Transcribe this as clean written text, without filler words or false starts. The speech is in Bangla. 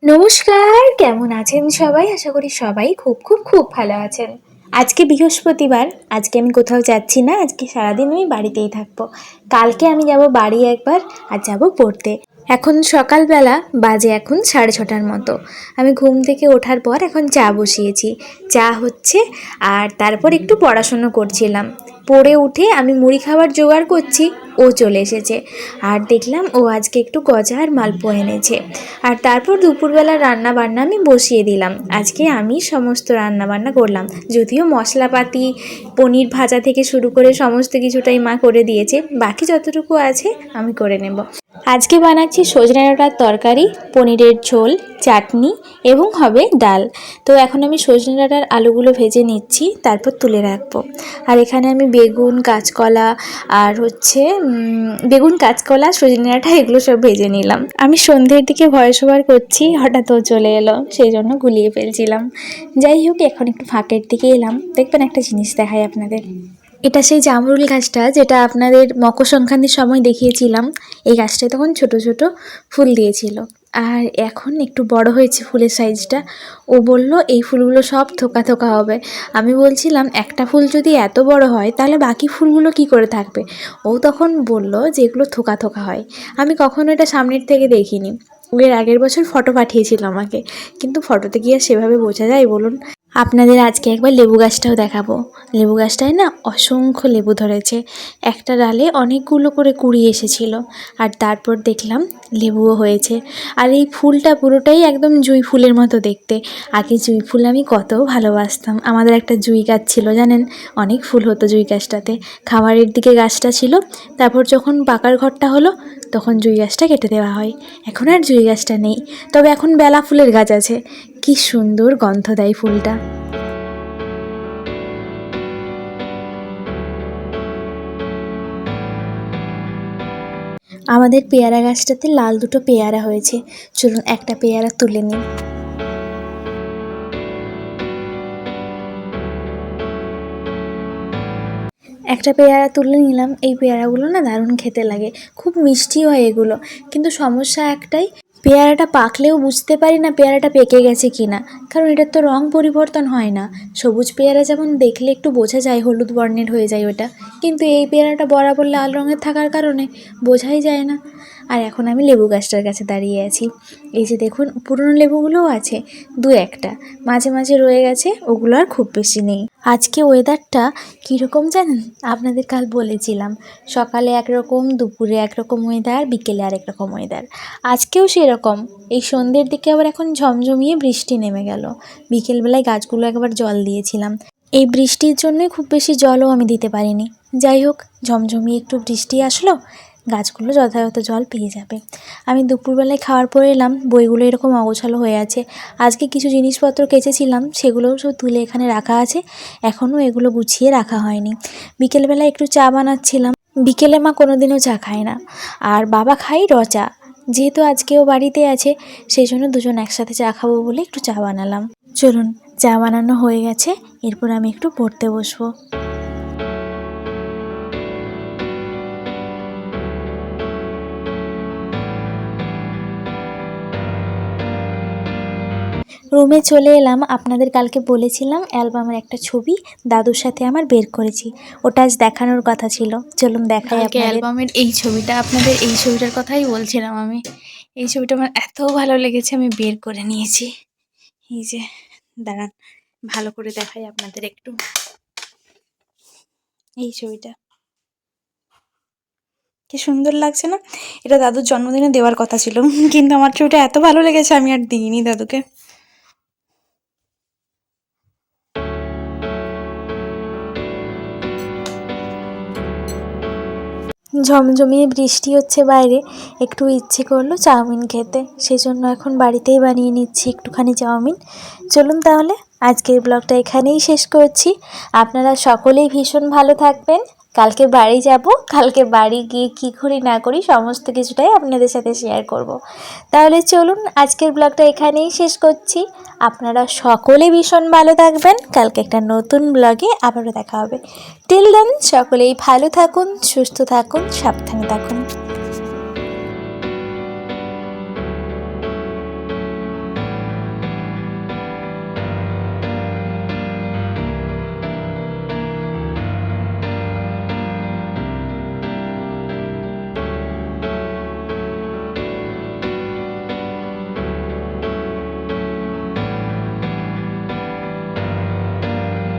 নমস্কার, কেমন আছেন সবাই? আশা করি সবাই খুব খুব খুব ভালো আছেন। আজকে বৃহস্পতিবার, আজকে আমি কোথাও যাচ্ছি না, আজকে সারাদিন আমি বাড়িতেই থাকবো। কালকে আমি যাব বাড়ি একবার, আর যাব পড়তে। এখন সকালবেলা বাজে এখন 6:30টার মতো। আমি ঘুম থেকে ওঠার পর এখন চা বসিয়েছি, চা হচ্ছে, আর তারপর একটু পড়াশুনো করছিলাম। পড়ে উঠে আমি মুড়ি খাবার জোগাড় করছি, ও চলে এসেছে। আর দেখলাম ও আজকে একটু গজা আর মালপোয়া এনেছে। আর তারপর দুপুরবেলা রান্না বান্না আমি বসিয়ে দিলাম। আজকে আমি সমস্ত রান্না বান্না করলাম, যদিও মশলাপাতি পনির ভাজা থেকে শুরু করে সমস্ত কিছুটাই মা করে দিয়েছে, বাকি যতটুকু আছে আমি করে নেব। আজকে বানাচ্ছি সজনে ডাঁটার তরকারি, পনিরের ঝোল, চাটনি এবং হবে ডাল। তো এখন আমি সজনে ডাঁটার আলুগুলো ভেজে নিচ্ছি, তারপর তুলে রাখবো। আর এখানে আমি বেগুন, কাঁচকলা আর বেগুন, কাঁচকলা, সজনে ডাঁটা এগুলো সব ভেজে নিলাম। আমি সন্ধ্যের দিকে ভয়েস ওভার করছি, হঠাৎ ও চলে এলো, সেই জন্য গুলিয়ে ফেলছিলাম। যাই হোক, এখন একটু ফাঁকের দিকে এলাম, দেখবেন একটা জিনিস দেখাই আপনাদের। এটা সেই জামরুল গাছটা যেটা আপনাদের মকর সংক্রান্তির সময় দেখিয়েছিলাম। এই গাছটায় তখন ছোট ছোট ফুল দিয়েছিল, আর এখন একটু বড় হয়েছে ফুলের সাইজটা। ও বলল এই ফুলগুলো সব থোকা থোকা হবে। আমি বলছিলাম একটা ফুল যদি এত বড় হয় তাহলে বাকি ফুলগুলো কি করে থাকবে। ও তখন বলল যে এগুলো থোকা থোকা হয়। আমি কখনো এটা সামনের থেকে দেখিনি। ও এর আগের বছর ফটো পাঠিয়েছিল আমাকে, কিন্তু ফটোতে কি আর সেভাবে বোঝা যায় বলুন। আপনাদের আজকে একবার লেবু গাছটাও দেখাবো। লেবু গাছটায় না অসংখ্য লেবু ধরেছে, একটা ডালে অনেকগুলো করে কুড়ি এসেছিল। আর তারপর দেখলাম লেবুও হয়েছে। আর এই ফুলটা পুরোটাই একদম জুঁই ফুলের মতো দেখতে। আগে জুঁই ফুল আমি কত ভালোবাসতাম। আমাদের একটা জুঁই গাছ ছিল জানেন, অনেক ফুল হতো জুঁই গাছটাতে। খামারের দিকে গাছটা ছিল, তারপর যখন পাকার ঘরটা হলো তখন জুঁই গাছটা কেটে দেওয়া হয়। এখন আর জুঁই গাছটা নেই, তবে এখন বেলা ফুলের গাছ আছে। কি সুন্দর গন্ধ দেয় ফুলটা। আমাদের পেয়ারা গাছটাতে লাল দুটো পেয়ারা হয়েছে, চলুন একটা পেয়ারা তুলে নিই। একটা পেয়ারা তুলে নিলাম। এই পেয়ারাগুলো না দারুণ খেতে লাগে, খুব মিষ্টি হয় এগুলো। কিন্তু সমস্যা একটাই, পেয়ারাটা পাকলেও বুঝতে পারি না পেয়ারাটা পেকে গেছে কিনা, কারণ এটার তো রং পরিবর্তন হয় না। সবুজ পেয়ারা যেমন দেখলে একটু বোঝা যায় হলুদ বর্ণের হয়ে যায় ওটা, কিন্তু এই পেয়ারাটা বরাবর লাল রঙের থাকার কারণে বোঝাই যায় না। আর এখন আমি লেবু গাছটার কাছে দাঁড়িয়ে আছি। এই যে দেখুন, পুরনো লেবুগুলোও আছে দু একটা, মাঝে মাঝে রয়ে গেছে, ওগুলো আর খুব বেশি নেই। আজকে ওয়েদারটা কীরকম জানেন, আপনাদের কাল বলেছিলাম সকালে একরকম, দুপুরে একরকম ওয়েদার, বিকেলে আরেক রকম ওয়েদার। আজকেও সেরকম। এই সন্ধ্যের দিকে আবার এখন ঝমঝমিয়ে বৃষ্টি নেমে গেল। বিকেলবেলায় গাছগুলো একবার জল দিয়েছিলাম। এই বৃষ্টির জন্যই খুব বেশি জলও আমি দিতে পারিনি। যাই হোক, ঝমঝমিয়ে একটু বৃষ্টি আসলো, গাছগুলো যথাযথ জল পেয়ে যাবে। আমি দুপুরবেলায় খাওয়ার পরে এলাম, বইগুলো এরকম অগোছালো হয়ে আছে। আজকে কিছু জিনিসপত্র কেচেছিলাম, সেগুলোও সব তুলে এখানে রাখা আছে, এখনও এগুলো গুছিয়ে রাখা হয়নি। বিকেলবেলায় একটু চা বানাচ্ছিলাম। বিকেলে মা কোনোদিনও চা খায় না, আর বাবা খাই র চা। যেহেতু আজকেও বাড়িতে আছে, সেই জন্য দুজন একসাথে চা খাবো বলে একটু চা বানালাম। চলুন, চা বানানো হয়ে গেছে, এরপর আমি একটু পড়তে বসবো। রুমে চলে এলাম। আপনাদের কালকে বলেছিলাম অ্যালবামের একটা ছবি দাদুর সাথে আমার বের করেছি, ওটা আজ দেখানোর কথা ছিল। চলুন দেখাই আপনাদের। অ্যালবামের এই ছবিটা, আপনাদের এই ছবিটার কথাই বলছিলাম আমি। এই ছবিটা আমার এত ভালো লেগেছে, আমি বের করে নিয়েছি। এই যে দাঁড়ান, ভালো করে দেখাই আপনাদের একটু। এই ছবিটা কি সুন্দর লাগছে না? এটা দাদুর জন্মদিনে দেওয়ার কথা ছিল, কিন্তু আমার ছবিটা এত ভালো লেগেছে আমি আর দিইনি দাদুকে। ঝমঝমিয়ে বৃষ্টি হচ্ছে বাইরে, একটু ইচ্ছে করলো চাউমিন খেতে, সেই জন্য এখন বাড়িতেই বানিয়ে নিচ্ছি একটুখানি চাউমিন। চলুন তাহলে আজকের ব্লগটা এখানেই শেষ করছি। আপনারা সকলেই ভীষণ ভালো থাকবেন। কালকে বাড়ি যাব, কালকে বাড়ি গিয়ে কী করি না করি সমস্ত কিছুটাই আপনাদের সাথে শেয়ার করব। তাহলে চলুন আজকের ব্লগটা এখানেই শেষ করছি। আপনারা সকলে ভীষণ ভালো থাকবেন। কালকে একটা নতুন ব্লগে আবারও দেখা হবে। টিল দেন সকলেই ভালো থাকুন, সুস্থ থাকুন, সাবধানে থাকুন।